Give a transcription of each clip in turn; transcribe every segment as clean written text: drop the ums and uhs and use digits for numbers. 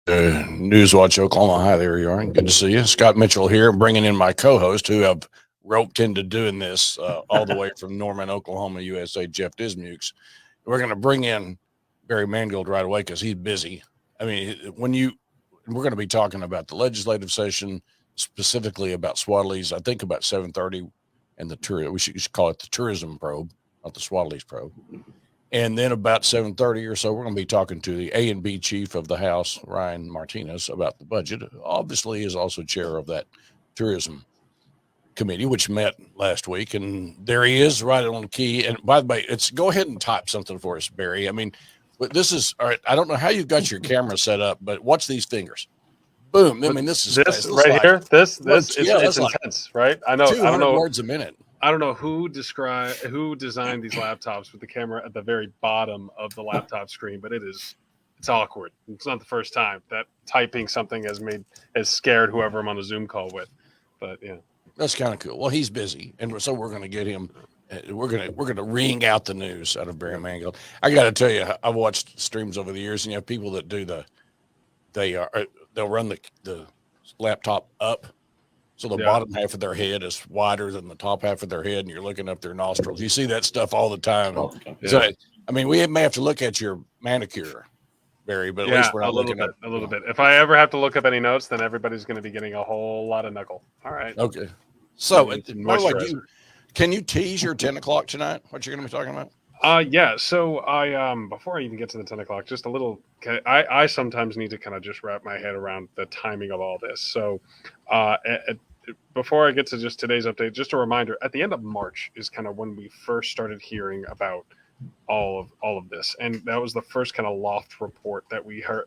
Newswatch Oklahoma. Hi, there you are. Good to see you. Scott Mitchell here, bringing in my co-host, who I've roped into doing this all the way from Norman, Oklahoma, USA, Jeff Dismukes. We're going to bring in Barry Mangold right away because he's busy. I mean, we're going to be talking about the legislative session, specifically about Swadley's, I think about 7:30, and we should call it the tourism probe, not the Swadley's probe. And then about 7:30 or so, we're going to be talking to the A and B chief of the House, Ryan Martinez, about the budget. Obviously, is also chair of that tourism committee, which met last week. And there he is, right on the key. And by the way, go ahead and type something for us, Barry. I mean, but this is all right. I don't know how you've got your camera set up, but watch these fingers. Boom. I mean, this is this right like, here. This it's like intense, right? I don't know words a minute. I don't know who designed these laptops with the camera at the very bottom of the laptop screen, but it's awkward. It's not the first time that typing something has scared whoever I'm on a Zoom call with. But yeah, that's kind of cool. Well, he's busy, and so we're going to get him. We're gonna wring out the news out of Barry Mangold. I got to tell you, I've watched streams over the years, and you have people that do they'll run the laptop up. So the bottom half of their head is wider than the top half of their head, and you're looking up their nostrils. You see that stuff all the time. Yeah. So, I mean, we may have to look at your manicure, Barry, but at least we're not looking at a little bit. If I ever have to look up any notes, then everybody's going to be getting a whole lot of knuckle. All right. Okay. So, can you tease your 10 o'clock tonight? What you're going to be talking about? Yeah. So before I even get to the 10 o'clock, just a little. I sometimes need to kind of just wrap my head around the timing of all this. So, before I get to just today's update, just a reminder: at the end of March is kind of when we first started hearing about all of this, and that was the first kind of loft report that we heard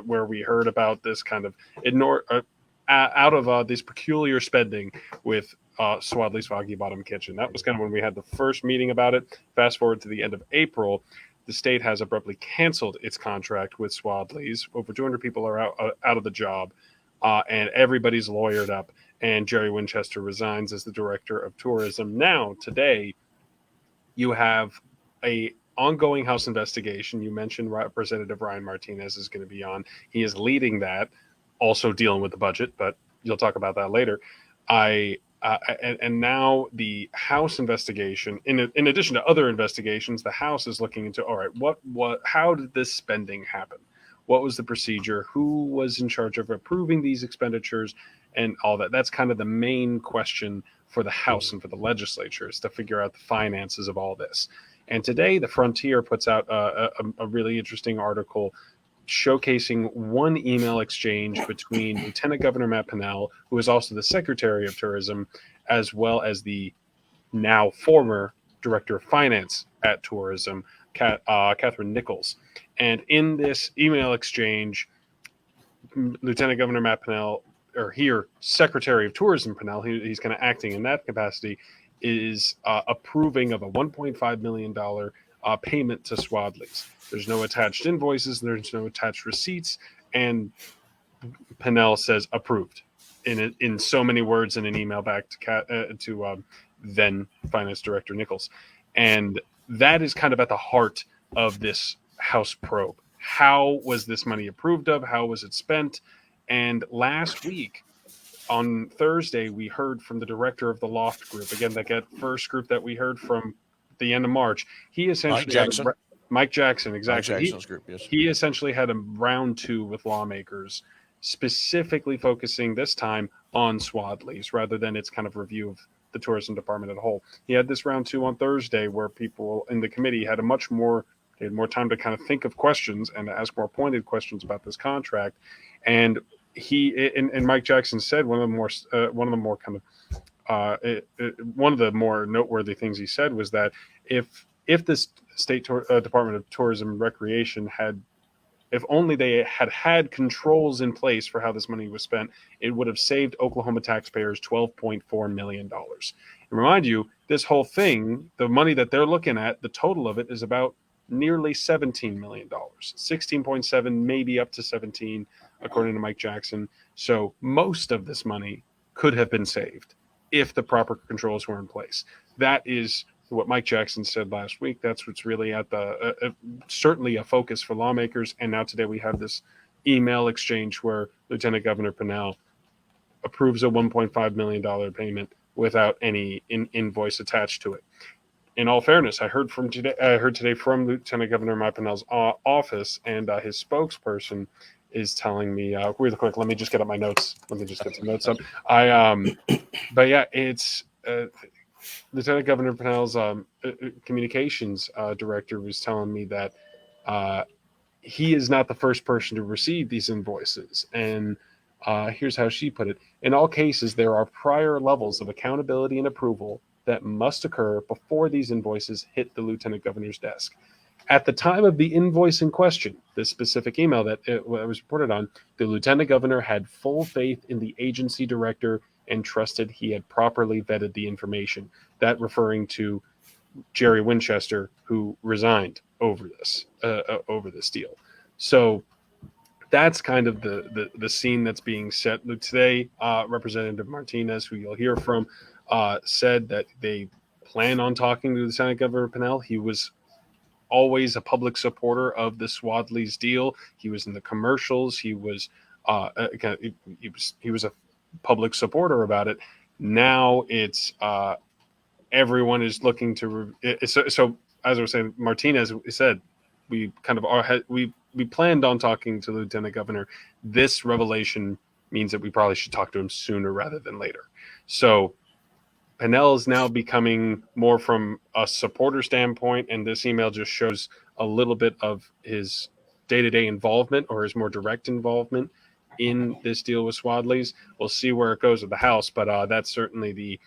where we heard about this kind of out of this peculiar spending with Swadley's Foggy Bottom Kitchen. That was kind of when we had the first meeting about it. Fast forward to the end of April, the state has abruptly canceled its contract with Swadley's. Over 200 people are out of the job, and everybody's lawyered up. And Jerry Winchester resigns as the director of tourism. Now, today, you have a ongoing House investigation. You mentioned Representative Ryan Martinez is going to be on. He is leading that, also dealing with the budget, but you'll talk about that later. And now the House investigation, in addition to other investigations, the House is looking into, all right, how did this spending happen? What was the procedure? Who was in charge of approving these expenditures and all that? That's kind of the main question for the House and for the legislature, is to figure out the finances of all this. And today, the Frontier puts out a really interesting article showcasing one email exchange between Lieutenant Governor Matt Pinnell, who is also the Secretary of Tourism, as well as the now former Director of Finance at Tourism, Catherine Nichols. And in this email exchange, Lieutenant Governor Matt Pinnell, or here, Secretary of Tourism Pinnell, he's kind of acting in that capacity, is approving of a $1.5 million payment to Swadley's. There's no attached invoices, there's no attached receipts, and Pinnell says approved in so many words in an email back to then Finance Director Nichols. And that is kind of at the heart of this House probe. How was this money approved of? How was it spent? And last week, on Thursday, we heard from the director of the Loft Group. Again, that first group that we heard from at the end of March. He essentially Mike Jackson, exactly. Mike Jackson's group, yes. He essentially had a round two with lawmakers, specifically focusing this time on Swadley's rather than its kind of review of the tourism department as a whole. He had this round two on Thursday where people in the committee had more time to kind of think of questions and to ask more pointed questions about this contract. And Mike Jackson said one of the more noteworthy things he said was that if this state Department of Tourism and Recreation if only they had controls in place for how this money was spent, it would have saved Oklahoma taxpayers $12.4 million. And remind you, this whole thing, the money that they're looking at, the total of it is about nearly $17 million, 16.7, maybe up to 17, according to Mike Jackson. So most of this money could have been saved if the proper controls were in place. That is what Mike Jackson said last week. That's what's really at the certainly a focus for lawmakers. And now today we have this email exchange where Lieutenant Governor Pinnell approves a $1.5 million payment without any invoice attached to it. In all fairness, I heard today from Lieutenant Governor Mike Pinnell's office, and his spokesperson is telling me really quick. Let me just get up my notes. Let me just get some notes up. But yeah, it's Lieutenant Governor Pinnell's communications director was telling me that he is not the first person to receive these invoices, and here's how she put it: in all cases, there are prior levels of accountability and approval that must occur before these invoices hit the Lieutenant Governor's desk. At the time of the invoice in question, this specific email that it was reported on, the Lieutenant Governor had full faith in the agency director and trusted he had properly vetted the information. That referring to Jerry Winchester, who resigned over this deal. So that's kind of the scene that's being set today. Representative Martinez, who you'll hear from, said that they plan on talking to Lieutenant Governor Pinnell. He was always a public supporter of the Swadley's deal. He was in the commercials. He was a public supporter about it. Now it's everyone is looking to. So as I was saying, Martinez said we kind of we planned on talking to the Lieutenant Governor. This revelation means that we probably should talk to him sooner rather than later. So Pinnell is now becoming more from a supporter standpoint, and this email just shows a little bit of his day-to-day involvement or his more direct involvement in this deal with Swadley's. We'll see where it goes with the House, but that's certainly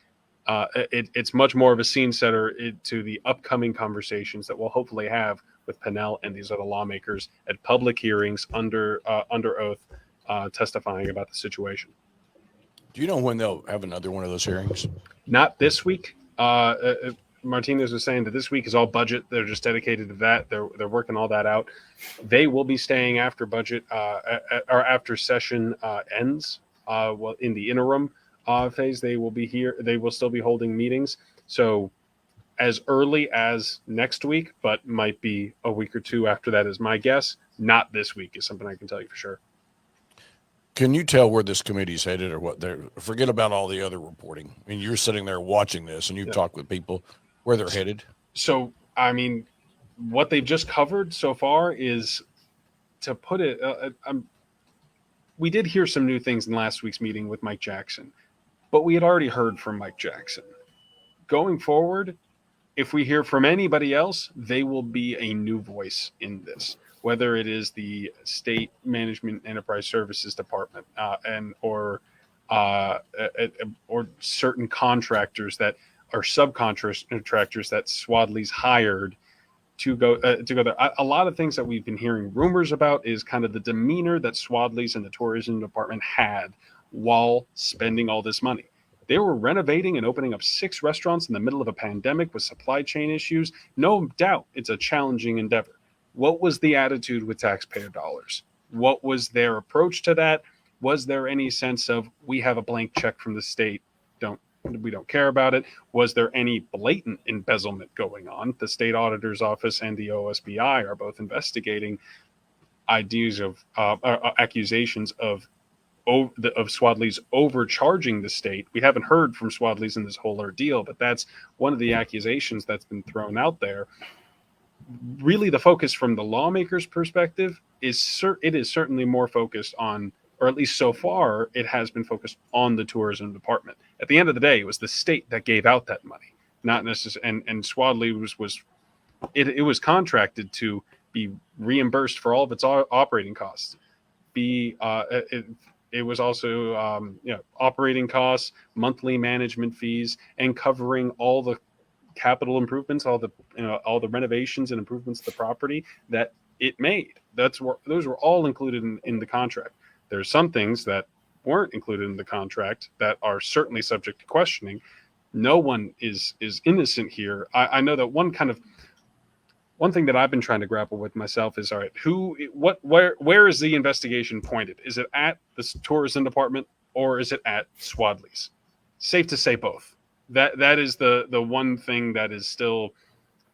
it's much more of a scene setter to the upcoming conversations that we'll hopefully have with Pinnell and these other lawmakers at public hearings under oath, testifying about the situation. Do you know when they'll have another one of those hearings? Not this week. Martinez was saying that this week is all budget. They're just dedicated to that. They're working all that out. They will be staying after budget or after session ends. Well, in the interim phase, they will be here. They will still be holding meetings. So as early as next week, but might be a week or two after that is my guess. Not this week is something I can tell you for sure. Can you tell where this committee's headed or what they're, forget about all the other reporting. I mean, you're sitting there watching this and you've talked with people where they're headed. So, I mean, what they've just covered so far is, to put it, we did hear some new things in last week's meeting with Mike Jackson, but we had already heard from Mike Jackson. Going forward, if we hear from anybody else, they will be a new voice in this, whether it is the State Management Enterprise Services Department or certain contractors that are subcontractors that Swadley's hired to go there. A lot of things that we've been hearing rumors about is kind of the demeanor that Swadley's and the tourism department had while spending all this money. They were renovating and opening up 6 restaurants in the middle of a pandemic with supply chain issues. No doubt it's a challenging endeavor. What was the attitude with taxpayer dollars? What was their approach to that? Was there any sense of, we have a blank check from the state, we don't care about it? Was there any blatant embezzlement going on? The state auditor's office and the OSBI are both investigating ideas of accusations of Swadley's overcharging the state. We haven't heard from Swadley's in this whole ordeal, but that's one of the accusations that's been thrown out there. Really, the focus from the lawmakers' perspective is certainly more focused on, or at least so far, it has been focused on the tourism department. At the end of the day, it was the state that gave out that money, not necessarily. And Swadley was contracted to be reimbursed for all of its operating costs. It was also operating costs, monthly management fees, and covering all the capital improvements, all the renovations and improvements to the property that it made. Those were all included in the contract. There's some things that weren't included in the contract that are certainly subject to questioning. No one is innocent here. I know that one thing that I've been trying to grapple with myself is, all right, where is the investigation pointed? Is it at the tourism department or is it at Swadley's? Safe to say both. That is the one thing that is still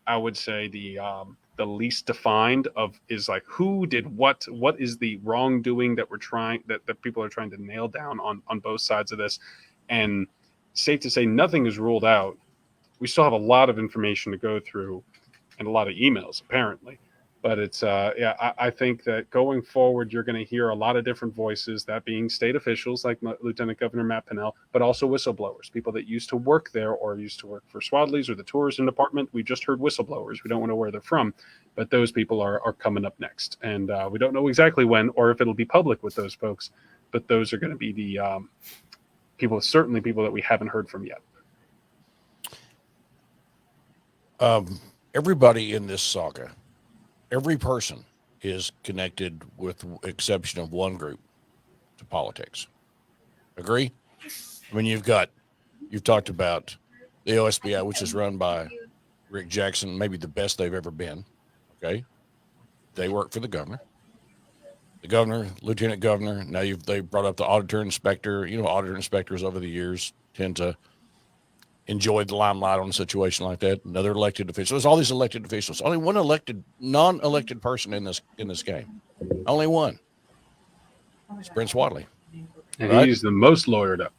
I would say the least defined of is like who did what is the wrongdoing that that people are trying to nail down on both sides of this. And safe to say nothing is ruled out. We still have a lot of information to go through and a lot of emails apparently. But it's I think that going forward, you're going to hear a lot of different voices, that being state officials like Lieutenant Governor Matt Pinnell, but also whistleblowers, people that used to work there or used to work for Swadley's or the tourism department. We just heard whistleblowers. We don't know where they're from, but those people are coming up next. And we don't know exactly when or if it'll be public with those folks, but those are going to be the certainly people that we haven't heard from yet. Everybody in this saga, every person is connected, with the exception of one group, to politics. Agree? I mean, you've talked about the OSBI, which is run by Rick Jackson, maybe the best they've ever been. Okay. They work for the governor, lieutenant governor. Now they brought up the auditor inspector. Auditor inspectors over the years tend to enjoy the limelight on a situation like that. Another elected official. There's all these elected officials. Only one non-elected person in this game. Only one. It's Brent Swadley. And right? He's the most lawyered up.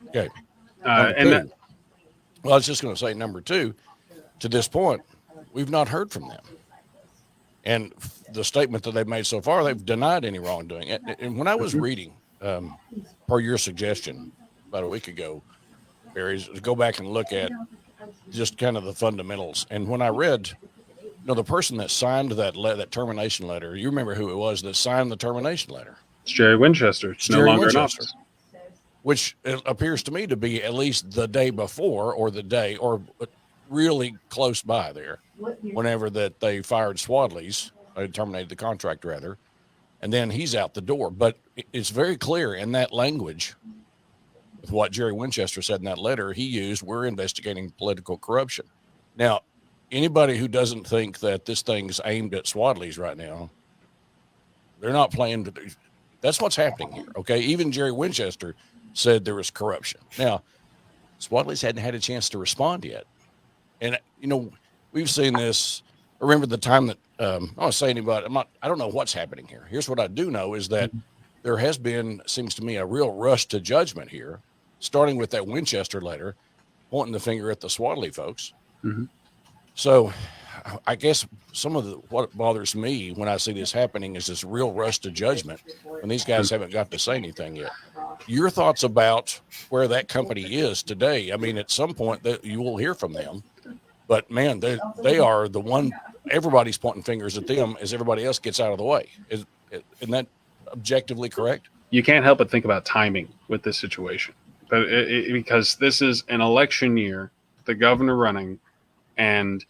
Okay. Well, I was just going to say, number two, to this point, we've not heard from them. And the statement that they've made so far, they've denied any wrongdoing. And when I was reading, per your suggestion about a week ago, Barry, to go back and look at just kind of the fundamentals. And when I read, the person that signed that termination letter, you remember who it was that signed the termination letter? It's Jerry Winchester. It's no longer in office. Which appears to me to be at least the day before or the day or really close by there, whenever that they fired Swadley's, terminated the contract rather, and then he's out the door. But it's very clear in that language with what Jerry Winchester said in that letter he used, we're investigating political corruption. Now, anybody who doesn't think that this thing's aimed at Swadley's right now, they're not playing. That's what's happening here. Okay. Even Jerry Winchester said there was corruption. Now, Swadley's hadn't had a chance to respond yet. And, we've seen this. Remember the time that I don't want to say anybody, I don't know what's happening here. Here's what I do know is that there has been, seems to me, a real rush to judgment here, starting with that Winchester letter, pointing the finger at the Swadley folks. Mm-hmm. So I guess what bothers me when I see this happening is this real rush to judgment when these guys haven't got to say anything yet. Your thoughts about where that company is today? I mean, at some point that you will hear from them, but man, they are the one, everybody's pointing fingers at them as everybody else gets out of the way. Isn't that objectively correct? You can't help but think about timing with this situation, but because this is an election year, the governor running, and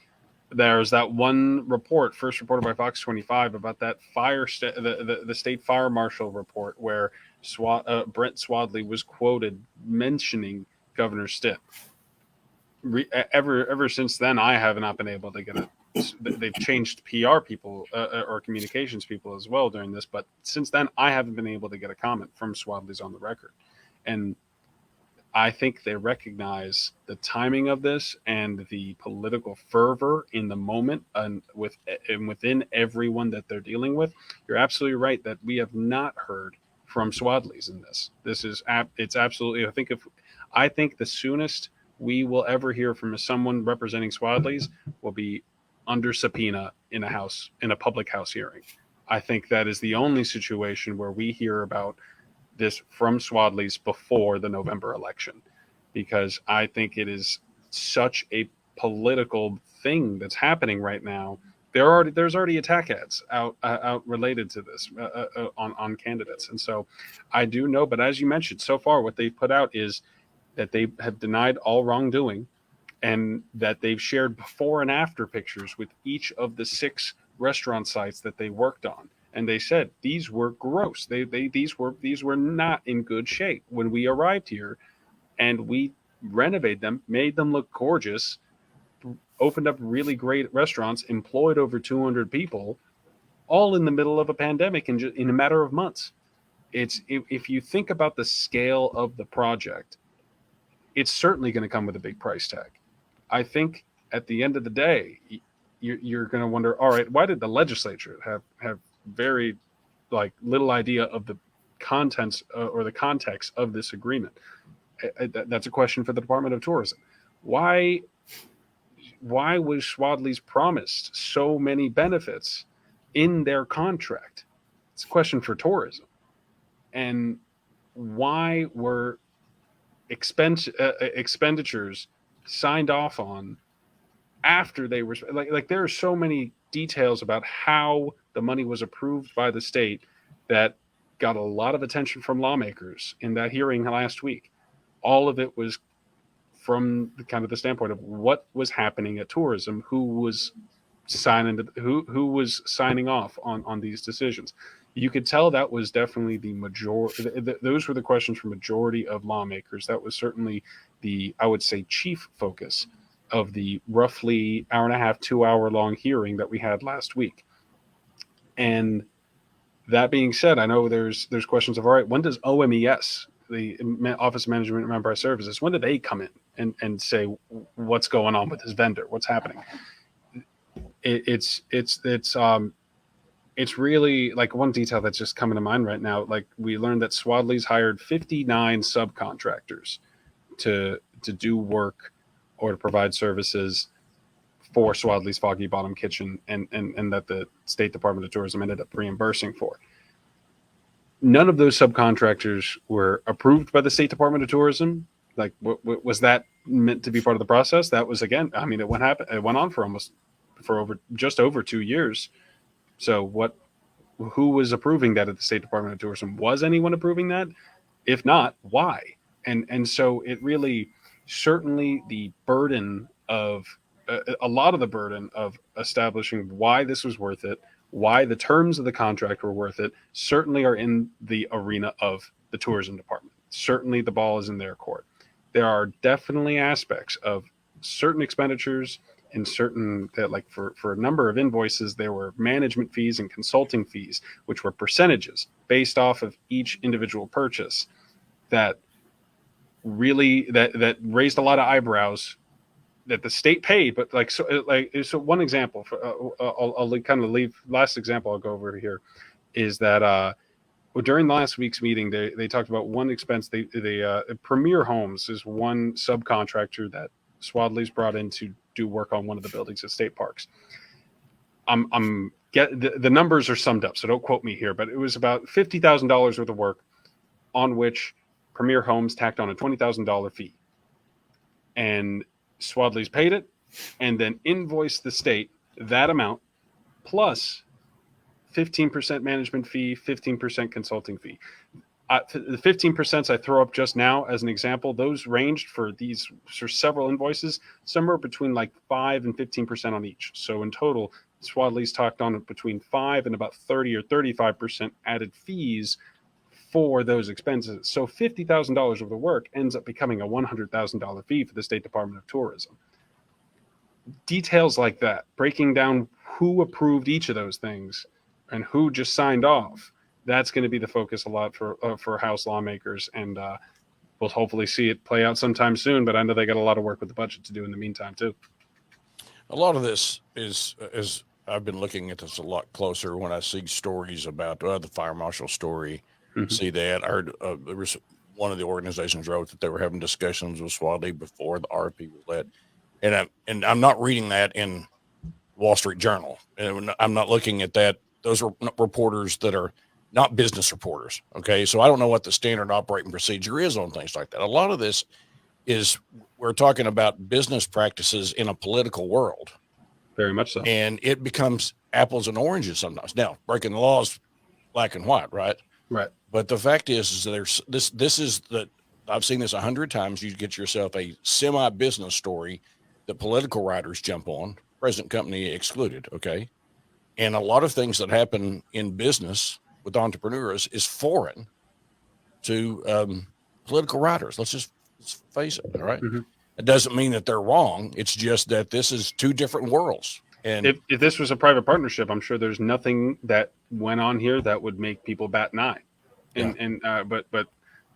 there's that one report, first reported by Fox 25, about that the state fire marshal report where Brent Swadley was quoted mentioning Governor Stitt. Ever since then, I have not been able to get it. They've changed PR people or communications people as well during this, but since then, I haven't been able to get a comment from Swadley's on the record. And I think they recognize the timing of this and the political fervor in the moment and within everyone that they're dealing with. You're absolutely right that we have not heard from Swadley's in this. It's absolutely, I think the soonest we will ever hear from someone representing Swadley's will be under subpoena in a public house hearing. I think that is the only situation where we hear about this from Swadley's before the November election, because I think it is such a political thing that's happening right now. There's already attack ads out related to this on candidates, and so I do know. But as you mentioned, so far what they've put out is that they have denied all wrongdoing, and that they've shared before and after pictures with each of the 6 restaurant sites that they worked on. And they said these were gross. These were not in good shape when we arrived here, and we renovated them, made them look gorgeous, opened up really great restaurants, employed over 200 people, all in the middle of a pandemic in a matter of months. If you think about the scale of the project, it's certainly going to come with a big price tag. I think at the end of the day, you're going to wonder, all right, why did the legislature have very like little idea of the contents or the context of this agreement? That's a question for the Department of Tourism. Why was Swadley's promised so many benefits in their contract? It's a question for tourism. And why were expenditures signed off on after they were like there are so many details about how the money was approved by the state that got a lot of attention from lawmakers in that hearing last week. All of it was from the standpoint of what was happening at tourism, who was signing off on these decisions. You could tell that was definitely the majority. Those were the questions for majority of lawmakers. That was certainly the, I would say, chief focus of the roughly hour and a half, 2 hour long hearing that we had last week. And that being said, I know there's questions of, all right, when does OMES, the Office of Management and Enterprise Services, when do they come in and say what's going on with this vendor, what's happening? It's really like one detail that's just coming to mind right now. Like we learned that Swadley's hired 59 subcontractors to do work or to provide services for Swadley's Foggy Bottom Kitchen, and that the State Department of Tourism ended up reimbursing for. None of those subcontractors were approved by the State Department of Tourism. Like, was that meant to be part of the process? That was, again, I mean, it went on for just over 2 years. So who was approving that at the State Department of Tourism? Was anyone approving that? If not, why? And so it really, certainly the burden of a lot of the burden of establishing why this was worth it, why the terms of the contract were worth it, certainly are in the arena of the tourism department. Certainly the ball is in their court. There are definitely aspects of certain expenditures and certain that, like for a number of invoices, there were management fees and consulting fees, which were percentages based off of each individual purchase that really that raised a lot of eyebrows that the state paid. But so one example for I'll kind of leave last example I'll go over here is that during last week's meeting they talked about one expense. They Premier Homes is one subcontractor that Swadley's brought in to do work on one of the buildings at state parks. The numbers are summed up, so don't quote me here, but it was about $50,000 worth of work on which Premier Homes tacked on a $20,000 fee, and Swadley's paid it and then invoiced the state that amount plus 15% management fee, 15% consulting fee. The 15% I throw up just now as an example, those ranged for several invoices, somewhere between like 5 and 15% on each. So in total, Swadley's talked on between 5 and about 30 or 35% added fees for those expenses. So $50,000 worth of work ends up becoming a $100,000 fee for the State Department of Tourism. Details like that, breaking down who approved each of those things and who just signed off, that's going to be the focus a lot for House lawmakers, and we'll hopefully see it play out sometime soon. But I know they got a lot of work with the budget to do in the meantime too. A lot of this is I've been looking at this a lot closer when I see stories about the fire marshal story. Mm-hmm. See that I heard there was one of the organizations wrote that they were having discussions with Swadley before the RFP was let, and I'm not reading that in Wall Street Journal, and I'm not looking at that. Those are reporters that are not business reporters. Okay. So I don't know what the standard operating procedure is on things like that. A lot of this is we're talking about business practices in a political world. Very much so. And it becomes apples and oranges sometimes. Now, breaking the law is black and white, right? Right. But the fact is that there's this is that I've seen this 100 times. You get yourself a semi-business story that political writers jump on, present company excluded. Okay. And a lot of things that happen in business with entrepreneurs is foreign to political writers. Let's face it. All right. Mm-hmm. It doesn't mean that they're wrong. It's just that this is two different worlds. And if this was a private partnership, I'm sure there's nothing that went on here that would make people bat an eye. But at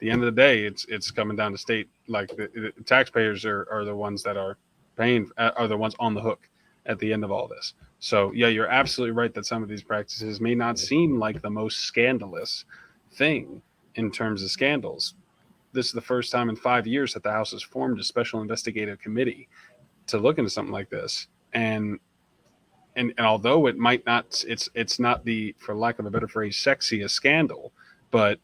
the end of the day, it's coming down to state. Like the taxpayers are the ones that are paying, are the ones on the hook. at the end of all this. So yeah, you're absolutely right that some of these practices may not seem like the most scandalous thing in terms of scandals. This is the first time in 5 years that the House has formed a special investigative committee to look into something like this. And although it might not, it's not the, for lack of a better phrase, sexiest scandal, but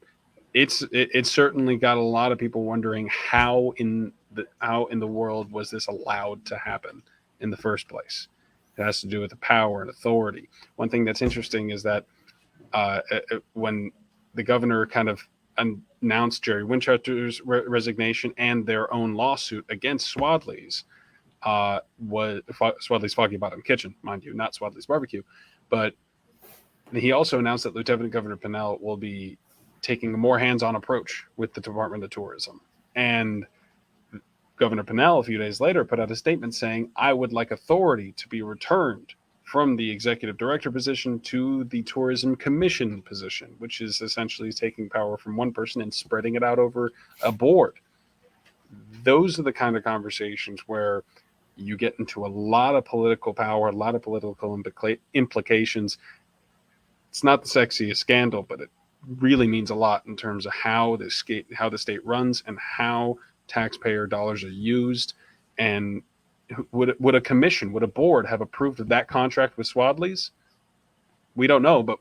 it's certainly got a lot of people wondering how in the world was this allowed to happen in the first place. It has to do with the power and authority. One thing that's interesting is that when the governor kind of announced Jerry Winchester's resignation and their own lawsuit against Swadley's, was Swadley's Foggy Bottom Kitchen, mind you, not Swadley's Barbecue, but he also announced that Lieutenant Governor Pinnell will be taking a more hands-on approach with the Department of Tourism. And Governor Pinnell, a few days later, put out a statement saying, I would like authority to be returned from the executive director position to the tourism commission position, which is essentially taking power from one person and spreading it out over a board. Those are the kind of conversations where you get into a lot of political power, a lot of political implications. It's not the sexiest scandal, but it really means a lot in terms of how the state runs and how taxpayer dollars are used. And would a commission, would a board have approved of that contract with Swadley's? We don't know, but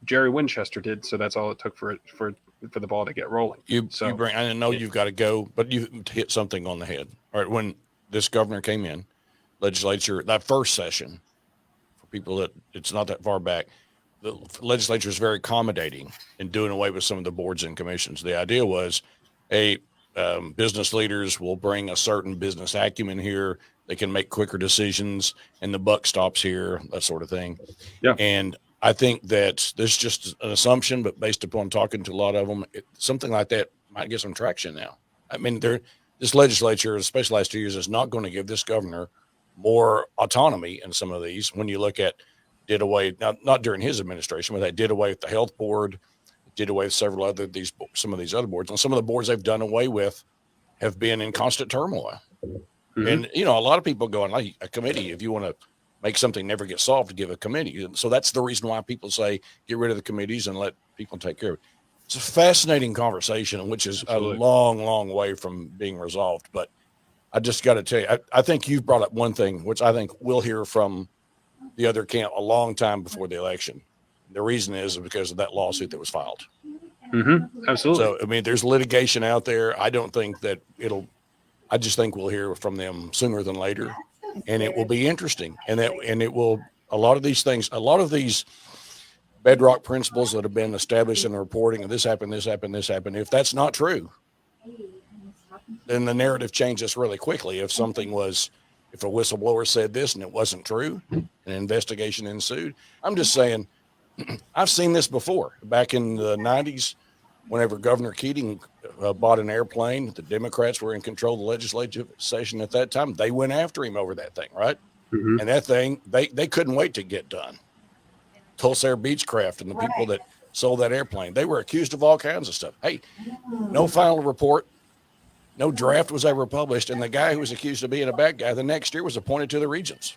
Jerry Winchester did, so that's all it took for the ball to get rolling. I know you've got to go, but you hit something on the head. All right, when this governor came in, legislature, that first session, for people that it's not that far back, the legislature is very accommodating in doing away with some of the boards and commissions. The idea was, business leaders will bring a certain business acumen here. They can make quicker decisions, and the buck stops here, that sort of thing. Yeah. And I think that this is just an assumption, but based upon talking to a lot of them, something like that might get some traction now. I mean, this legislature, especially last 2 years, is not going to give this governor more autonomy in some of these. When you look at did away, not during his administration, but they did away with the health board, did away with some of these other boards. And some of the boards they've done away with have been in constant turmoil. Mm-hmm. And, a lot of people going, like, a committee, if you want to make something never get solved, to give a committee. So that's the reason why people say get rid of the committees and let people take care of it. It's a fascinating conversation, which is Absolutely. A long, long way from being resolved. But I just got to tell you, I think you've brought up one thing, which I think we'll hear from the other camp a long time before the election. The reason is because of that lawsuit that was filed. Mm-hmm. Absolutely. So, I mean, there's litigation out there. I don't think that I just think we'll hear from them sooner than later, and it will be interesting. And it will, a lot of these bedrock principles that have been established in the reporting of this happened, if that's not true, then the narrative changes really quickly. If a whistleblower said this and it wasn't true, an investigation ensued. I'm just saying, I've seen this before. Back in the 90s, whenever Governor Keating bought an airplane, the Democrats were in control of the legislative session at that time. They went after him over that thing, right? Mm-hmm. And that thing, they couldn't wait to get done. Tulsa Air Beechcraft and the people that sold that airplane, they were accused of all kinds of stuff. Hey, no final report. No draft was ever published, and the guy who was accused of being a bad guy the next year was appointed to the Regents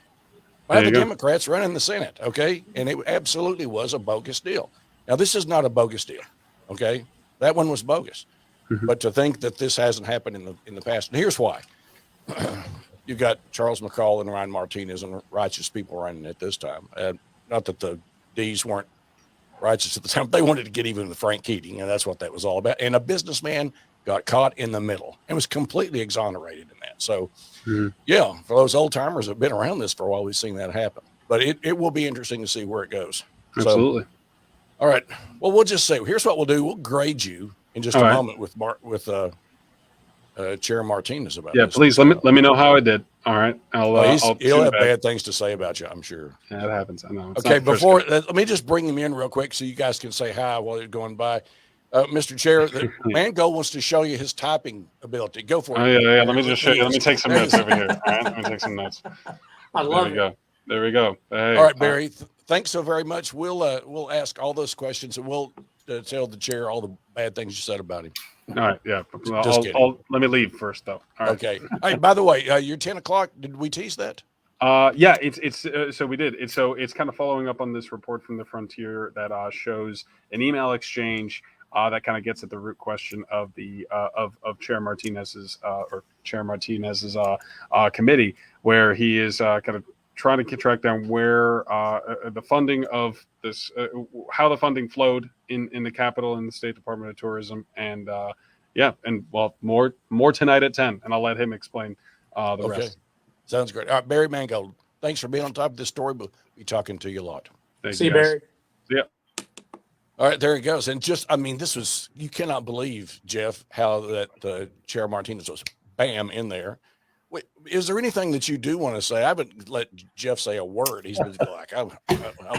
by the Democrats running the Senate, okay? And it absolutely was a bogus deal. Now, this is not a bogus deal, okay? That one was bogus. Mm-hmm. But to think that this hasn't happened in the past, and here's why. You've got Charles McCall and Ryan Martinez and righteous people running at this time. Not that the D's weren't righteous at the time. They wanted to get even with Frank Keating, and that's what that was all about. And a businessman got caught in the middle and was completely exonerated in that. So, yeah, for those old timers that have been around this for a while, we've seen that happen. But it will be interesting to see where it goes. Absolutely. So, all right. Well, we'll just say, here's what we'll do. We'll grade you in just a moment with Chair Martinez about this. Yeah, please let me know how I did. All right. He'll have bad things to say about you, I'm sure. Yeah, that happens. I know. Okay, let me just bring him in real quick so you guys can say hi while you're going by. Mr. Chair, Mango wants to show you his typing ability. Go for it. Oh, yeah. Let me just show you. Let me take some notes over here. All right, let me take some notes. I love it. There we go. Hey, all right, Barry. Thanks so very much. We'll ask all those questions, and we'll tell the chair all the bad things you said about him. All right. Yeah. Let me leave first, though. All right. Okay. Hey, by the way, you're 10 o'clock. Did we tease that? Yeah, it's so we did. It's kind of following up on this report from the Frontier that shows an email exchange that kind of gets at the root question of the of Chair Martinez's committee, where he is kind of trying to track down where the funding of this, how the funding flowed in the Capitol and the State Department of Tourism, and yeah, and well, more tonight at 10, and I'll let him explain the rest. Sounds great. All right, Barry Mangold, thanks for being on top of this story. We'll be talking to you a lot. Thank See you, you, guys. Barry. Yeah. All right, there he goes. And just, I mean, this was, you cannot believe, Jeff, how that Chair Martinez was bam in there. Wait, is there anything that you do want to say? I haven't let Jeff say a word. He's been like, I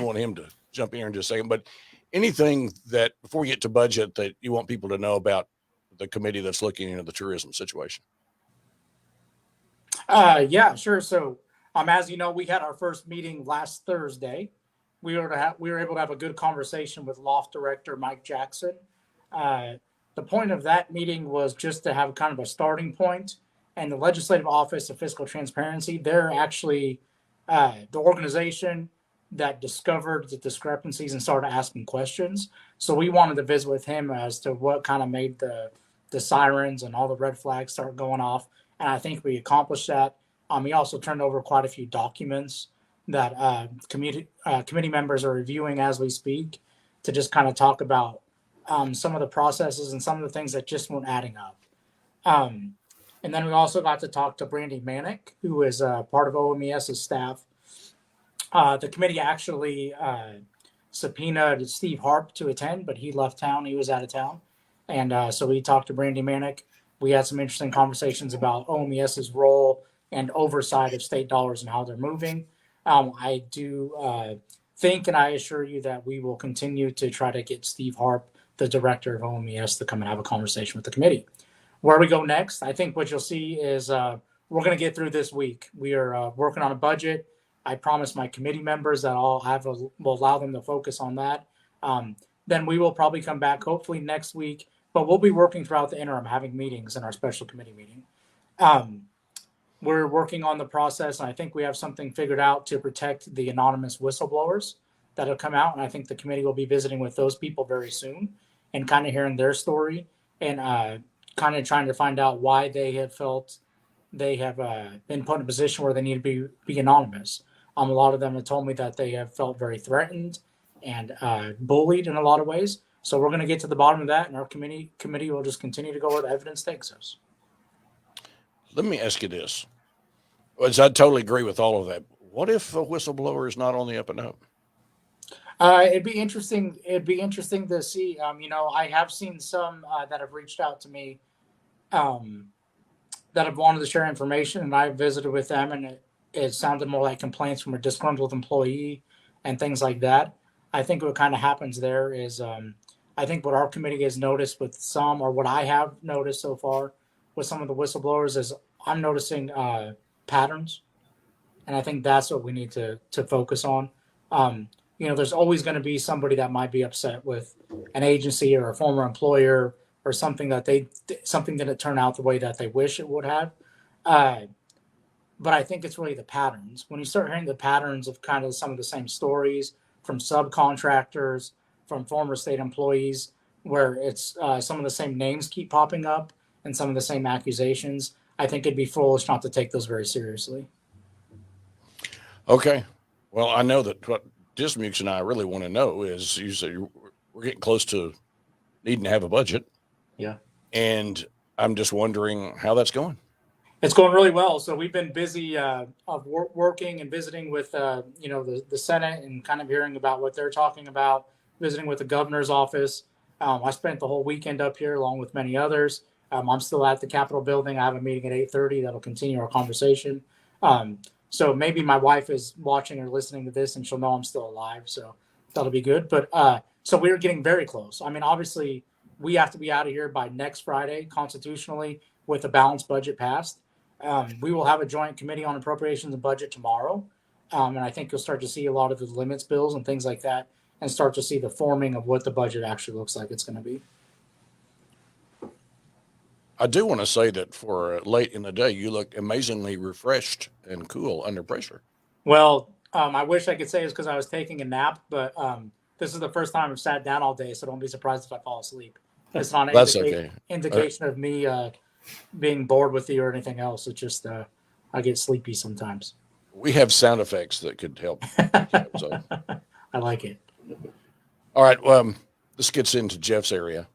want him to jump in here and just say it. But anything that, before we get to budget, that you want people to know about the committee that's looking into the tourism situation? Yeah, sure. So, as you know, we had our first meeting last Thursday. We were able to have a good conversation with Loft Director Mike Jackson. The point of that meeting was just to have kind of a starting point. And the Legislative Office of Fiscal Transparency, they're actually the organization that discovered the discrepancies and started asking questions. So we wanted to visit with him as to what kind of made the sirens and all the red flags start going off. And I think we accomplished that. He also turned over quite a few documents that committee members are reviewing as we speak to just kind of talk about some of the processes and some of the things that just weren't adding up. And then we also got to talk to Brandy Manick, who is part of OMES's staff. The committee actually subpoenaed Steve Harp to attend, but he left town. He was out of town. And so we talked to Brandy Manick. We had some interesting conversations about OMES's role and oversight of state dollars and how they're moving. I do think, and I assure you that we will continue to try to get Steve Harp, the director of OMES, to come and have a conversation with the committee. Where we go next, I think what you'll see is we're going to get through this week. We are working on a budget. I promised my committee members that will allow them to focus on that. Then we will probably come back hopefully next week, but we'll be working throughout the interim, having meetings in our special committee meeting. We're working on the process, and I think we have something figured out to protect the anonymous whistleblowers that have come out. And I think the committee will be visiting with those people very soon and kind of hearing their story and kind of trying to find out why they have felt they have been put in a position where they need to be anonymous. A lot of them have told me that they have felt very threatened and bullied in a lot of ways. So we're going to get to the bottom of that, and our committee will just continue to go where the evidence takes us. Let me ask you this. I totally agree with all of that. What if a whistleblower is not on the up and up? It'd be interesting. It'd be interesting to see. I have seen some that have reached out to me that have wanted to share information, and I visited with them, and it sounded more like complaints from a disgruntled employee and things like that. I think what kind of happens there is, I think what our committee has noticed with some, or what I have noticed so far with some of the whistleblowers, is I'm noticing patterns, and I think that's what we need to focus on. There's always going to be somebody that might be upset with an agency or a former employer or something that didn't turn out the way that they wish it would have. But I think it's really the patterns. When you start hearing the patterns of kind of some of the same stories from subcontractors, from former state employees, where it's some of the same names keep popping up and some of the same accusations, I think it'd be foolish not to take those very seriously. Okay. Well, I know that what Dismukes and I really want to know is, you say we're getting close to needing to have a budget. Yeah. And I'm just wondering how that's going. It's going really well. So we've been busy working and visiting with, the Senate and kind of hearing about what they're talking about, visiting with the governor's office. I spent the whole weekend up here along with many others. I'm still at the Capitol building. I have a meeting at 8:30 that'll continue our conversation. So maybe my wife is watching or listening to this and she'll know I'm still alive. So that'll be good. But so we're getting very close. I mean, obviously, we have to be out of here by next Friday constitutionally with a balanced budget passed. We will have a joint committee on appropriations and budget tomorrow. And I think you'll start to see a lot of the limits bills and things like that and start to see the forming of what the budget actually looks like it's going to be. I do want to say that for late in the day, you look amazingly refreshed and cool under pressure. Well, I wish I could say it's because I was taking a nap, but this is the first time I've sat down all day, so don't be surprised if I fall asleep. It's not an That's okay. indication of me being bored with you or anything else. It's just I get sleepy sometimes. We have sound effects that could help. So, I like it. all right. This gets into Jeff's area.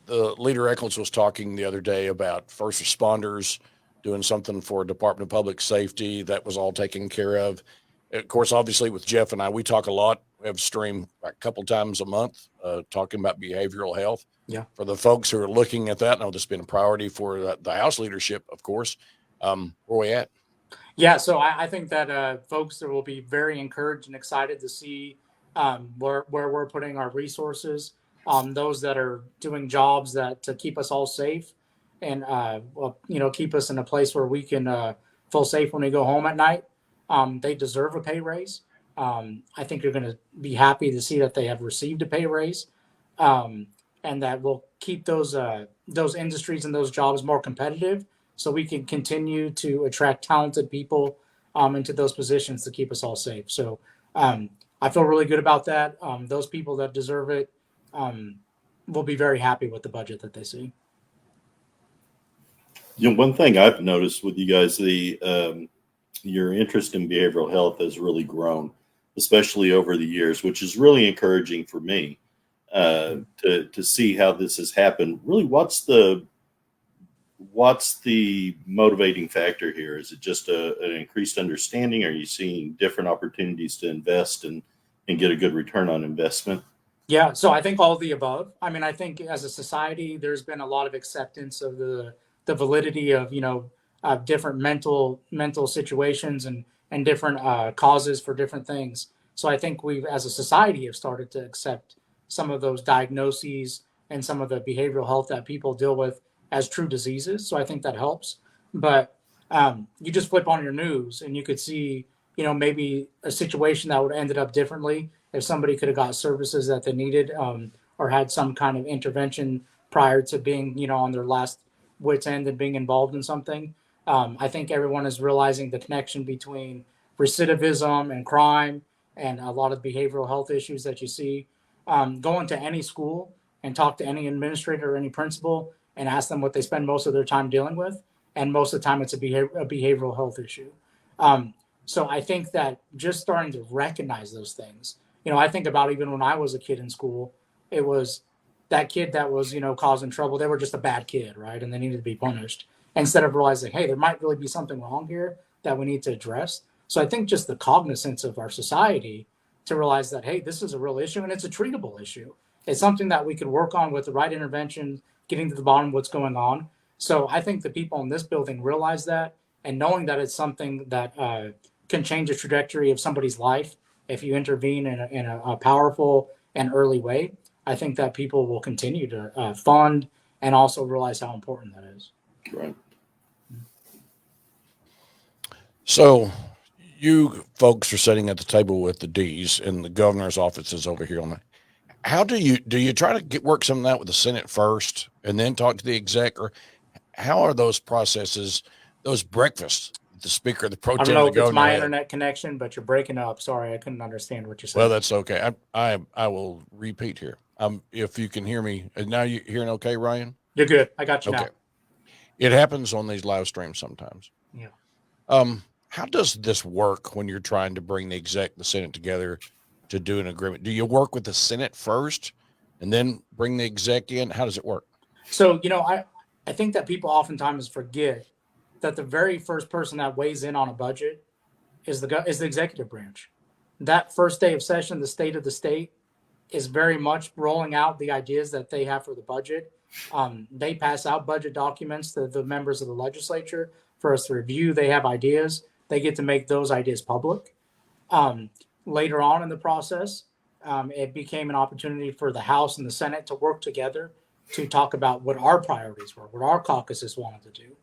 The leader Eccles was talking the other day about first responders doing something for Department of Public Safety. That was all taken care of. Of course, obviously with Jeff and I, we talk a lot. We have a stream a couple times a month talking about behavioral health. Yeah. For the folks who are looking at that, I know this has been a priority for the House leadership, of course. Where we at? Yeah, so I think that folks will be very encouraged and excited to see where we're putting our resources. Those that are doing jobs that to keep us all safe and keep us in a place where we can feel safe when we go home at night. They deserve a pay raise. I think you're going to be happy to see that they have received a pay raise, and that will keep those industries and those jobs more competitive, so we can continue to attract talented people into those positions to keep us all safe. So I feel really good about that. Those people that deserve it will be very happy with the budget that they see. One thing I've noticed with you guys, your interest in behavioral health has really grown, especially over the years, which is really encouraging for me to see how this has happened. Really, what's the motivating factor here? Is it just an increased understanding? Are you seeing different opportunities to invest and get a good return on investment? Yeah, so I think all of the above. I mean, I think as a society, there's been a lot of acceptance of the validity of different mental situations and different causes for different things. So I think we've, as a society, have started to accept some of those diagnoses and some of the behavioral health that people deal with as true diseases. So I think that helps. But you just flip on your news and you could see, maybe a situation that would have ended up differently if somebody could have got services that they needed or had some kind of intervention prior to being, on their last wit's end and being involved in something. I think everyone is realizing the connection between recidivism and crime and a lot of behavioral health issues that you see. Go into any school and talk to any administrator or any principal and ask them what they spend most of their time dealing with. And most of the time it's a behavioral health issue. So I think that just starting to recognize those things, I think about even when I was a kid in school, it was that kid that was, causing trouble. They were just a bad kid, right? And they needed to be punished instead of realizing, hey, there might really be something wrong here that we need to address. So I think just the cognizance of our society to realize that, hey, this is a real issue and it's a treatable issue. It's something that we could work on with the right intervention, getting to the bottom of what's going on. So I think the people in this building realize that, and knowing that it's something that can change the trajectory of somebody's life if you intervene in a powerful and early way. I think that people will continue to fund and also realize how important that is. Right. So you folks are sitting at the table with the D's and the governor's office is over here on the. How do you try to work some of that with the Senate first and then talk to the exec, or how are those processes, those breakfasts, the speaker, the pro tem, I don't know the if it's my governor? internet connection, but you're breaking up. Sorry, I couldn't understand what you said. Well, that's okay. I will repeat here. If you can hear me now, you hearing okay, Ryan? You're good. I got you Okay. now. It happens on these live streams sometimes. Yeah. How does this work when you're trying to bring the exec, the Senate together to do an agreement? Do you work with the Senate first and then bring the exec in? How does it work? So, I think that people oftentimes forget that the very first person that weighs in on a budget is the executive branch. That first day of session, the state of the state is very much rolling out the ideas that they have for the budget. They pass out budget documents to the members of the legislature for us to review. They have ideas. They get to make those ideas public. Later on in the process, it became an opportunity for the House and the Senate to work together to talk about what our priorities were, what our caucuses wanted to do,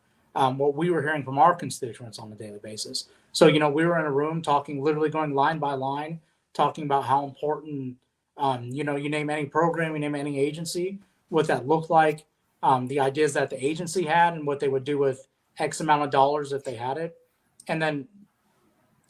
what we were hearing from our constituents on a daily basis. So, we were in a room talking, literally going line by line, talking about how important, you name any program, you name any agency, what that looked like, the ideas that the agency had and what they would do with X amount of dollars if they had it. And then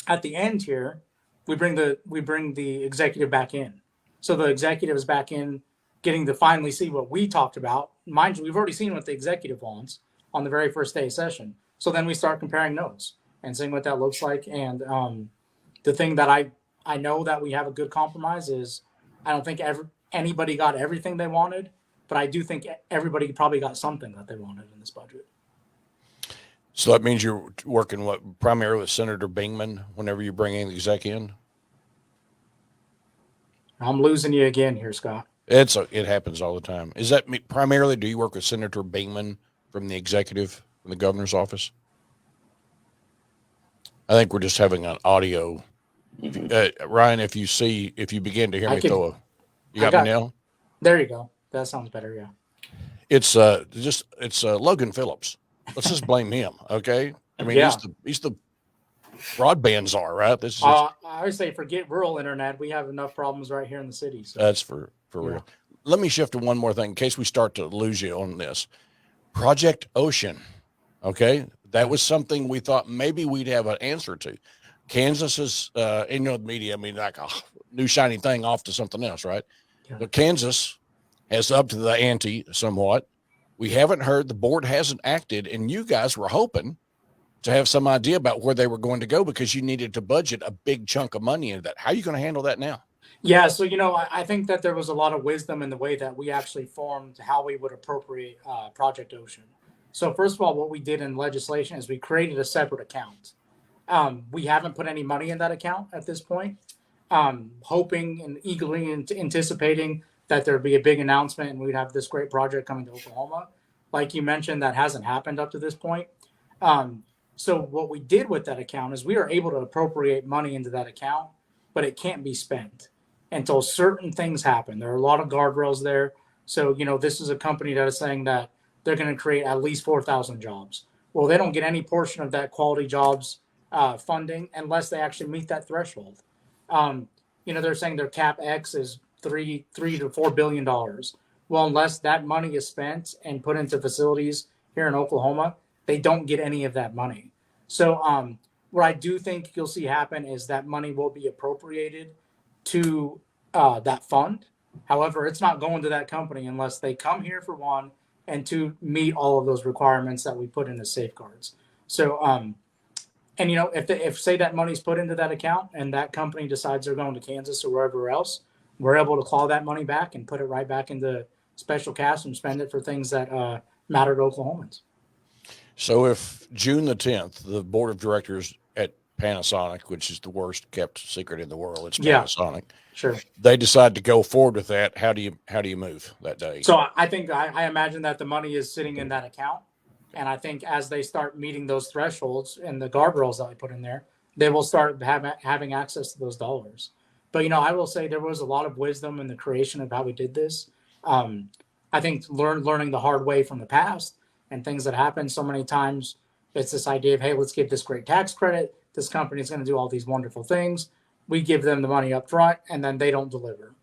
at the end here, we bring the executive back in. So the executive is back in, getting to finally see what we talked about. Mind you, we've already seen what the executive wants on the very first day of session. So then we start comparing notes and seeing what that looks like. And the thing that I know that we have a good compromise is, I don't think anybody got everything they wanted, but I do think everybody probably got something that they wanted in this budget. So that means you're working primarily with Senator Bingman whenever you bring in the exec in? I'm losing you again here, Scott. It happens all the time. Is that primarily, do you work with Senator Bingman from the executive, from the governor's office? I think we're just having an audio. Ryan, if you begin to hear me, you got me now? There you go. That sounds better. Yeah. It's Logan Phillips. Let's just blame him. Okay. I mean, Yeah. he's the broadband czar, right? This is I always say, forget rural internet. We have enough problems right here in the city. So. that's for Yeah. real. Let me shift to one more thing in case we start to lose you on this. Project Ocean. Okay. That was something we thought maybe we'd have an answer to. Kansas is, the media, I mean, like a new shiny thing off to something else, right? Yeah. But Kansas has upped the ante somewhat. We haven't heard, the board hasn't acted, and you guys were hoping to have some idea about where they were going to go because you needed to budget a big chunk of money into that. How are you going to handle that now? Yeah, so I think that there was a lot of wisdom in the way that we actually formed how we would appropriate Project Ocean. So first of all, what we did in legislation is we created a separate account. We haven't put any money in that account at this point, hoping and eagerly anticipating that there'd be a big announcement and we'd have this great project coming to Oklahoma. Like you mentioned, that hasn't happened up to this point. So what we did with that account is we are able to appropriate money into that account, but it can't be spent until certain things happen. There are a lot of guardrails there. So, this is a company that is saying that they're going to create at least 4,000 jobs. Well, they don't get any portion of that quality jobs funding unless they actually meet that threshold. They're saying their CapEx is $3 to $4 billion. Well, unless that money is spent and put into facilities here in Oklahoma, they don't get any of that money. So what I do think you'll see happen is that money will be appropriated to that fund. However, it's not going to that company unless they come here for one, and to meet all of those requirements that we put in the safeguards. So, if say that money's put into that account and that company decides they're going to Kansas or wherever else, we're able to claw that money back and put it right back into special cash and spend it for things that matter to Oklahomans. So if June the 10th, the board of directors at Panasonic, which is the worst kept secret in the world, it's Panasonic. Yeah, sure. They decide to go forward with that. How do you move that day? So I think I imagine that the money is sitting in that account. And I think as they start meeting those thresholds and the guardrails that we put in there, they will start having access to those dollars. But, I will say there was a lot of wisdom in the creation of how we did this. I think learning the hard way from the past and things that happen so many times, it's this idea of, hey, let's give this great tax credit. This company is going to do all these wonderful things. We give them the money up front and then they don't deliver.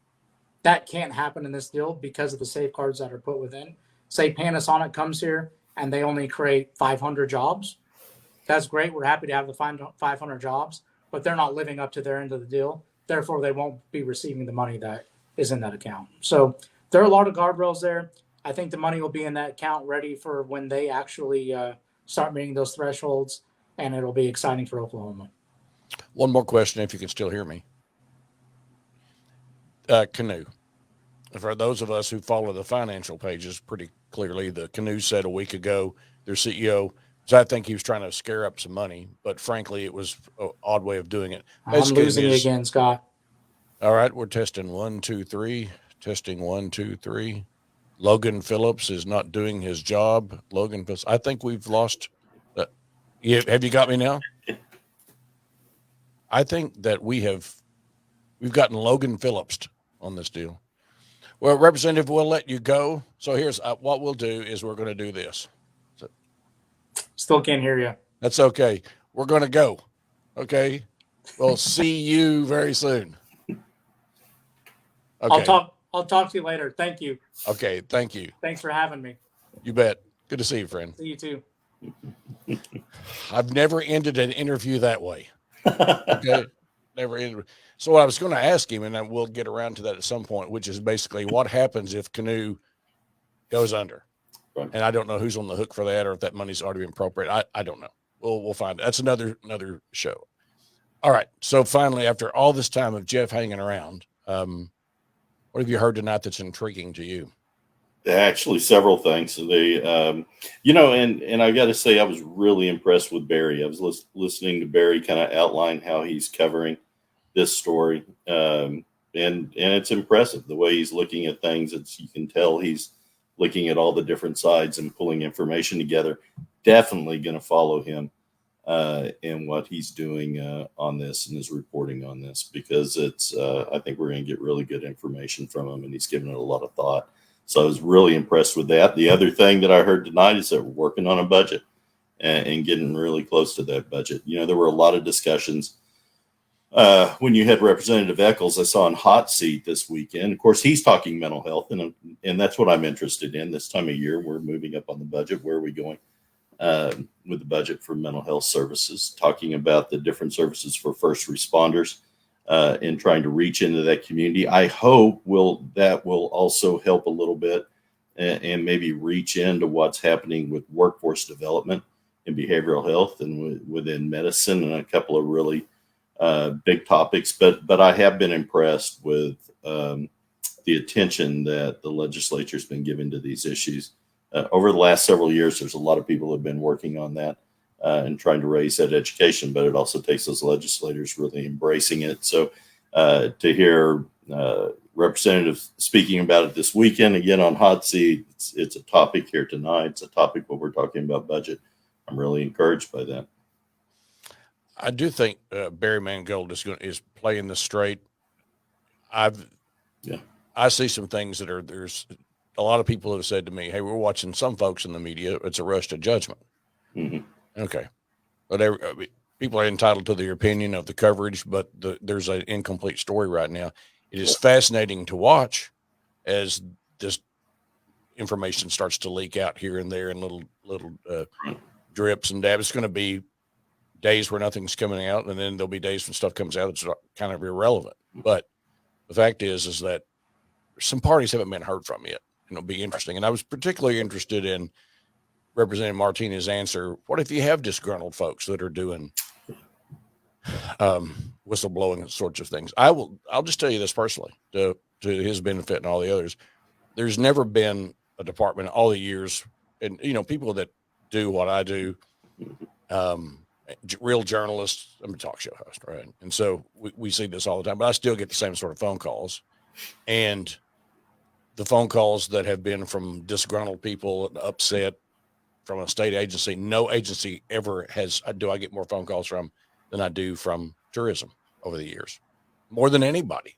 That can't happen in this deal because of the safeguards that are put within. Say Panasonic comes here and they only create 500 jobs. That's great. We're happy to have the 500 jobs, but they're not living up to their end of the deal. Therefore, they won't be receiving the money that is in that account. So there are a lot of guardrails there. I think the money will be in that account ready for when they actually start meeting those thresholds, and it'll be exciting for Oklahoma. One more question, if you can still hear me. Canoe. For those of us who follow the financial pages pretty clearly, the Canoe said a week ago, their CEO, so I think he was trying to scare up some money, but frankly, it was an odd way of doing it. I'm losing you again, Scott. All right, we're testing 1, 2, 3. Testing 1, 2, 3. Logan Phillips is not doing his job. Logan Phillips, I think we've lost. Have you got me now? I think that we've gotten Logan Phillips on this deal. Well, Representative, we'll let you go. So here's what we'll do is we're going to do this. Still can't hear you. That's okay. We're going to go. Okay. We'll see you very soon. Okay. I'll talk to you later. Thank you. Okay. Thank you. Thanks for having me. You bet. Good to see you, friend. See you too. I've never ended an interview that way. Okay. Never ended. So I was going to ask him, and we'll get around to that at some point, which is basically what happens if Canoe goes under. Right. And I don't know who's on the hook for that, or if that money's already been appropriated. I don't know. We'll find it. That's another show. All right. So finally, after all this time of Jeff hanging around, what have you heard tonight that's intriguing to you? Actually, several things. They, and I got to say, I was really impressed with Barry. I was listening to Barry kind of outline how he's covering this story, and it's impressive the way he's looking at things. You can tell he's looking at all the different sides and pulling information together. Definitely going to follow him in what he's doing on this and his reporting on this, because it's. I think we're going to get really good information from him, and he's given it a lot of thought. So I was really impressed with that. The other thing that I heard tonight is that we're working on a budget and getting really close to that budget. There were a lot of discussions when you had Representative Eccles. I saw on Hot Seat this weekend. Of course, he's talking mental health, and that's what I'm interested in this time of year. We're moving up on the budget. Where are we going with the budget for mental health services? Talking about the different services for first responders. And trying to reach into that community. I hope that will also help a little bit and maybe reach into what's happening with workforce development in behavioral health and within medicine, and a couple of really big topics. But I have been impressed with the attention that the legislature has been giving to these issues. Over the last several years, there's a lot of people who have been working on that. And trying to raise that education, but it also takes those legislators really embracing it. So to hear representatives speaking about it this weekend, again on Hot Seat, it's a topic here tonight. It's a topic when we're talking about budget. I'm really encouraged by that. I do think Barry Mangold is playing this straight. I see some things that there's a lot of people have said to me, hey, we're watching some folks in the media. It's a rush to judgment. Mm-hmm. Okay. But people are entitled to their opinion of the coverage, but there's an incomplete story right now. It is fascinating to watch as this information starts to leak out here and there in little drips and dabs. It's going to be days where nothing's coming out, and then there'll be days when stuff comes out that's kind of irrelevant. But the fact is that some parties haven't been heard from yet, and it'll be interesting. And I was particularly interested in Representative Martinez's answer. What if you have disgruntled folks that are doing whistleblowing sorts of things? I'll just tell you this personally, to his benefit and all the others. There's never been a department all the years, and people that do what I do, real journalists. I'm a talk show host, right? And so we see this all the time, but I still get the same sort of phone calls, and the phone calls that have been from disgruntled people, upset, from a state agency. No agency ever do I get more phone calls from than I do from tourism over the years, more than anybody.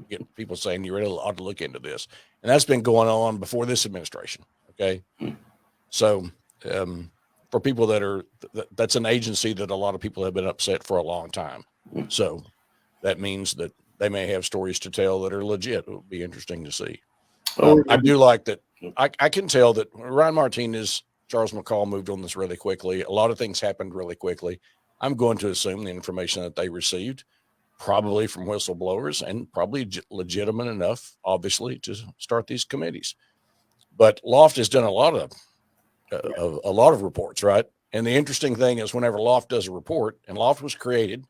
Get people saying you really ought to look into this, and that's been going on before this administration. Okay, so for people that's an agency that a lot of people have been upset for a long time. So that means that they may have stories to tell that are legit. It would be interesting to see. I do like that. I can tell that Ryan Martinez, Charles McCall moved on this really quickly. A lot of things happened really quickly. I'm going to assume the information that they received, probably from whistleblowers, and probably legitimate enough, obviously, to start these committees. But Loft has done a lot of reports, right? And the interesting thing is, whenever Loft does a report, and Loft was created,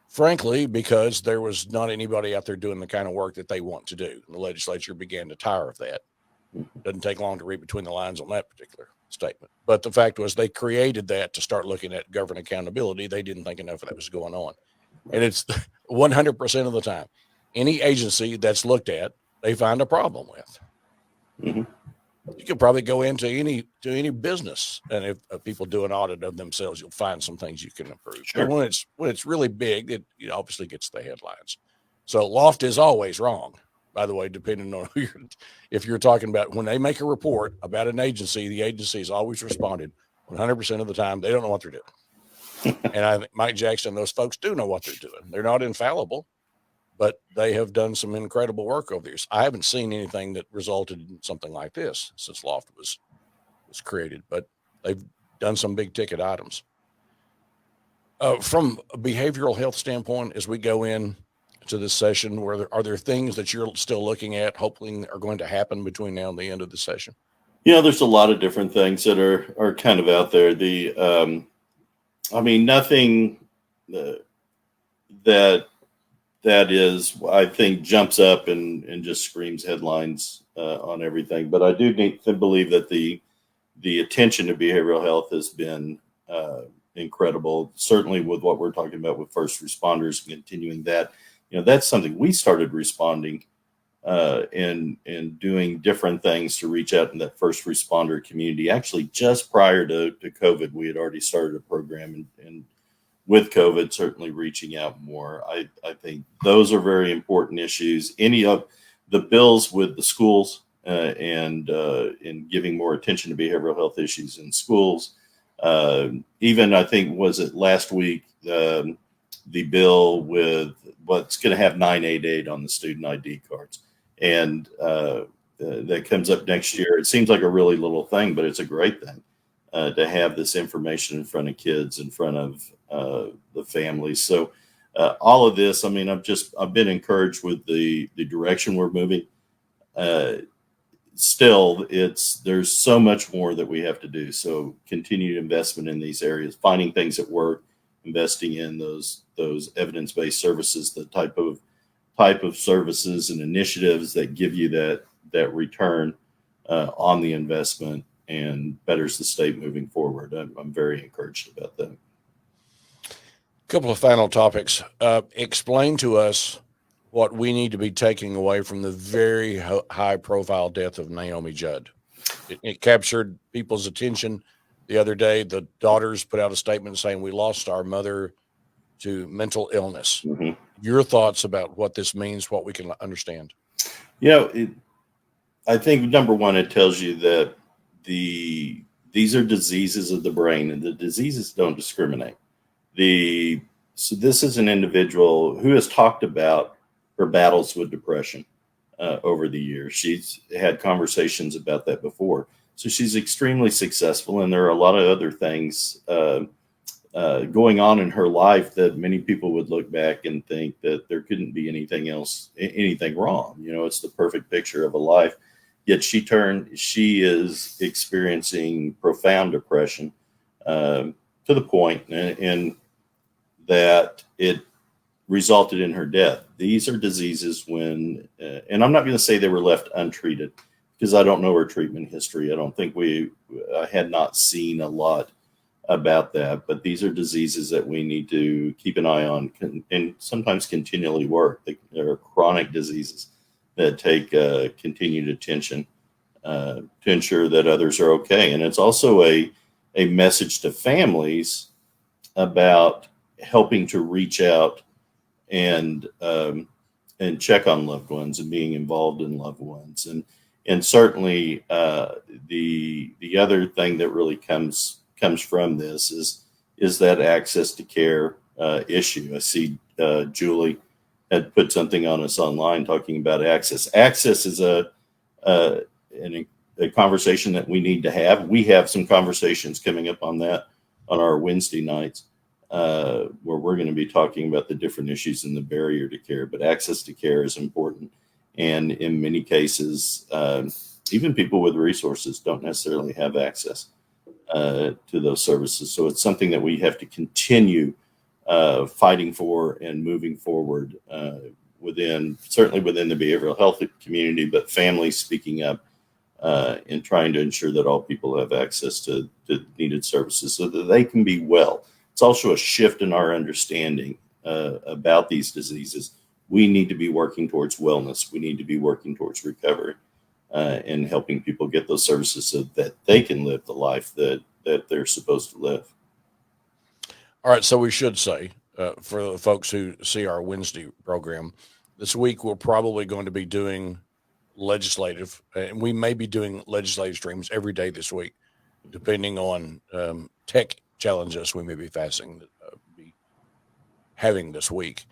frankly, because there was not anybody out there doing the kind of work that they want to do. And the legislature began to tire of that. Doesn't take long to read between the lines on that particular statement. But the fact was, they created that to start looking at government accountability. They didn't think enough of that was going on. And it's 100% of the time, any agency that's looked at, they find a problem with. Mm-hmm. You could probably go into any business, and if people do an audit of themselves, you'll find some things you can improve. Sure. But when it's really big, it obviously gets the headlines. So Loft is always wrong, by the way, depending on who if you're talking about when they make a report about an agency, the agency has always responded 100% of the time. They don't know what they're doing. And I think Mike Jackson, those folks do know what they're doing. They're not infallible, but they have done some incredible work over the years. I haven't seen anything that resulted in something like this since Loft was created, but they've done some big ticket items. From a behavioral health standpoint, as we go in to this session, are there things that you're still looking at, hoping are going to happen between now and the end of the session? There's a lot of different things that are kind of out there. Nothing that is, I think, jumps up and just screams headlines on everything. But I do need to believe that the attention to behavioral health has been incredible. Certainly with what we're talking about with first responders, continuing that, that's something we started responding and doing different things to reach out in that first responder community. Actually, just prior to COVID, we had already started a program, and with COVID, certainly reaching out more. I think those are very important issues. Any of the bills with the schools and giving more attention to behavioral health issues in schools. Even, I think, was it last week, the bill with what's going to have 988 on the student ID cards. And that comes up next year. It seems like a really little thing, but it's a great thing to have this information in front of kids, in front of the families. So all of this, I've been encouraged with the direction we're moving. Still, there's so much more that we have to do. So continued investment in these areas, finding things that work, investing in those evidence-based services, the type of services and initiatives that give you that return on the investment and betters the state moving forward. I'm very encouraged about that. Couple of final topics. Explain to us what we need to be taking away from the very high-profile death of Naomi Judd. It captured people's attention the other day. The daughters put out a statement saying, "We lost our mother to mental illness." Mm-hmm. Your thoughts about what this means, what we can understand? I think, number one, it tells you that these are diseases of the brain, and the diseases don't discriminate. So this is an individual who has talked about her battles with depression over the years. She's had conversations about that before. So she's extremely successful, and there are a lot of other things going on in her life that many people would look back and think that there couldn't be anything wrong. It's the perfect picture of a life. Yet she is experiencing profound depression to the point and that it resulted in her death. These are diseases and I'm not going to say they were left untreated, because I don't know her treatment history. I don't think I had not seen a lot about that, but these are diseases that we need to keep an eye on and sometimes continually work. They are chronic diseases that take continued attention to ensure that others are okay. And it's also a message to families about helping to reach out and check on loved ones and being involved in loved ones. And certainly the other thing that really comes from this is that access to care issue. I see Julie had put something on us online talking about access. Access is a conversation that we need to have. We have some conversations coming up on that on our Wednesday nights where we're going to be talking about the different issues and the barrier to care. But access to care is important. And in many cases, even people with resources don't necessarily have access to those services. So it's something that we have to continue fighting for and moving forward certainly within the behavioral health community, but families speaking up and trying to ensure that all people have access to needed services so that they can be well. It's also a shift in our understanding about these diseases. We need to be working towards wellness. We need to be working towards recovery and helping people get those services so that they can live the life that they're supposed to live. All right. So we should say, for the folks who see our Wednesday program, this week we're probably going to be doing legislative, and we may be doing legislative streams every day this week, depending on tech challenges we may be having this week.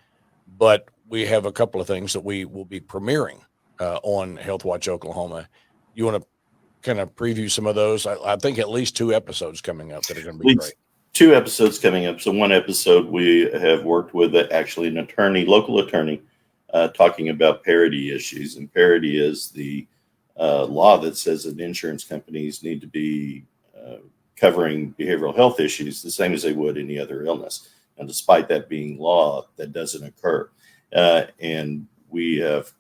But we have a couple of things that we will be premiering on Health Watch Oklahoma. You want to kind of preview some of those? I think at least 2 episodes coming up that are going to be great. 2 episodes coming up. So one episode we have worked with actually an attorney, local attorney, talking about parity issues. And parity is the law that says that insurance companies need to be covering behavioral health issues the same as they would any other illness. And despite that being law, that doesn't occur. And we have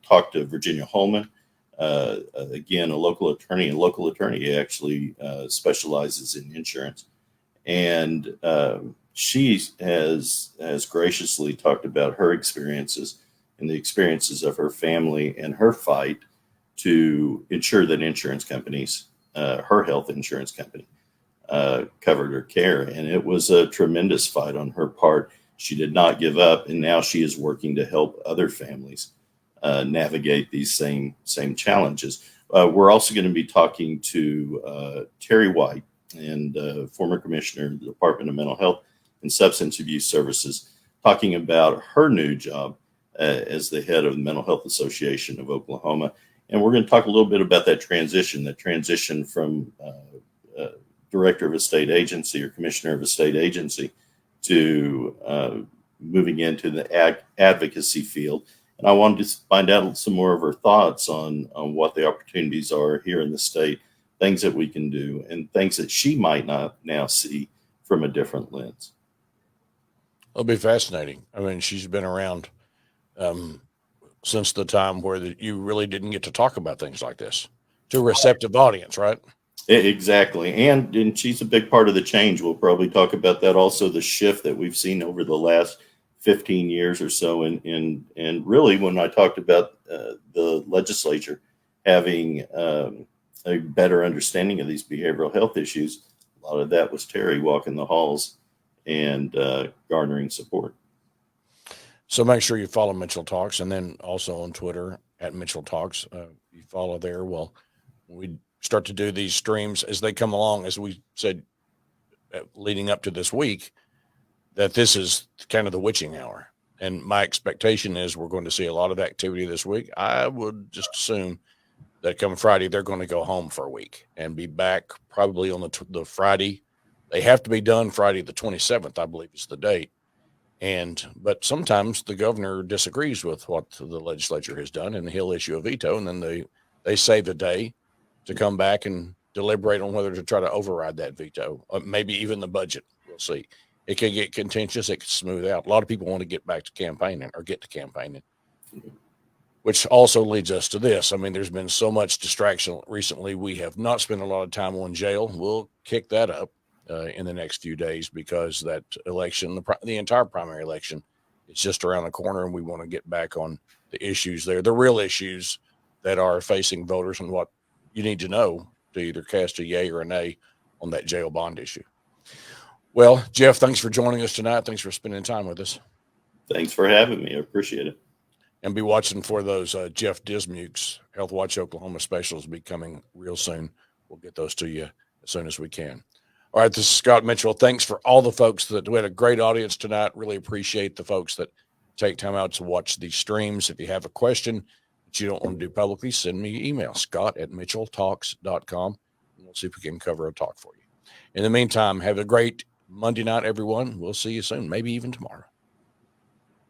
talked to Virginia Holman, again, a local attorney. A local attorney actually specializes in insurance. And she has graciously talked about her experiences and the experiences of her family and her fight to ensure that insurance companies, her health insurance company, covered her care. And it was a tremendous fight on her part. She did not give up, and now she is working to help other families navigate these same challenges. We're also going to be talking to Terry White, and former commissioner of the Department of Mental Health and Substance Abuse Services, talking about her new job as the head of the Mental Health Association of Oklahoma. And we're going to talk a little bit about that transition from director of a state agency or commissioner of a state agency to moving into the advocacy field. And I wanted to find out some more of her thoughts on what the opportunities are here in the state, things that we can do, and things that she might not now see from a different lens. It'll be fascinating. I mean, she's been around since the time where you really didn't get to talk about things like this to a receptive audience, right? Exactly. And she's a big part of the change. We'll probably talk about that. Also, the shift that we've seen over the last 15 years or so. And really, when I talked about the legislature having a better understanding of these behavioral health issues, a lot of that was Terry walking the halls and garnering support. So make sure you follow Mitchell Talks, and then also on Twitter at Mitchell Talks. You follow there. Well, we start to do these streams as they come along, as we said leading up to this week, that this is kind of the witching hour. And my expectation is we're going to see a lot of activity this week. I would just assume that come Friday, they're going to go home for a week and be back probably on the Friday. They have to be done Friday the 27th, I believe is the date. But sometimes the governor disagrees with what the legislature has done, and he'll issue a veto, and then they save a day to come back and deliberate on whether to try to override that veto, or maybe even the budget. We'll see. It can get contentious. It can smooth out. A lot of people want to get back to campaigning or get to campaigning, which also leads us to this. I mean, there's been so much distraction recently. We have not spent a lot of time on jail. We'll kick that up in the next few days because that election, the entire primary election, is just around the corner, and we want to get back on the issues there, the real issues that are facing voters and what you need to know to either cast a yay or a nay on that jail bond issue. Well, Jeff, thanks for joining us tonight. Thanks for spending time with us. Thanks for having me. I appreciate it. And be watching for those Jeff Dismuke's Health Watch Oklahoma specials be coming real soon. We'll get those to you as soon as we can. All right, this is Scott Mitchell. Thanks for all the folks we had a great audience tonight. Really appreciate the folks that take time out to watch these streams. If you have a question that you don't want to do publicly, send me an email, scott@mitchelltalks.com, and we'll see if we can cover a talk for you. In the meantime, have a great Monday night, everyone. We'll see you soon, maybe even tomorrow.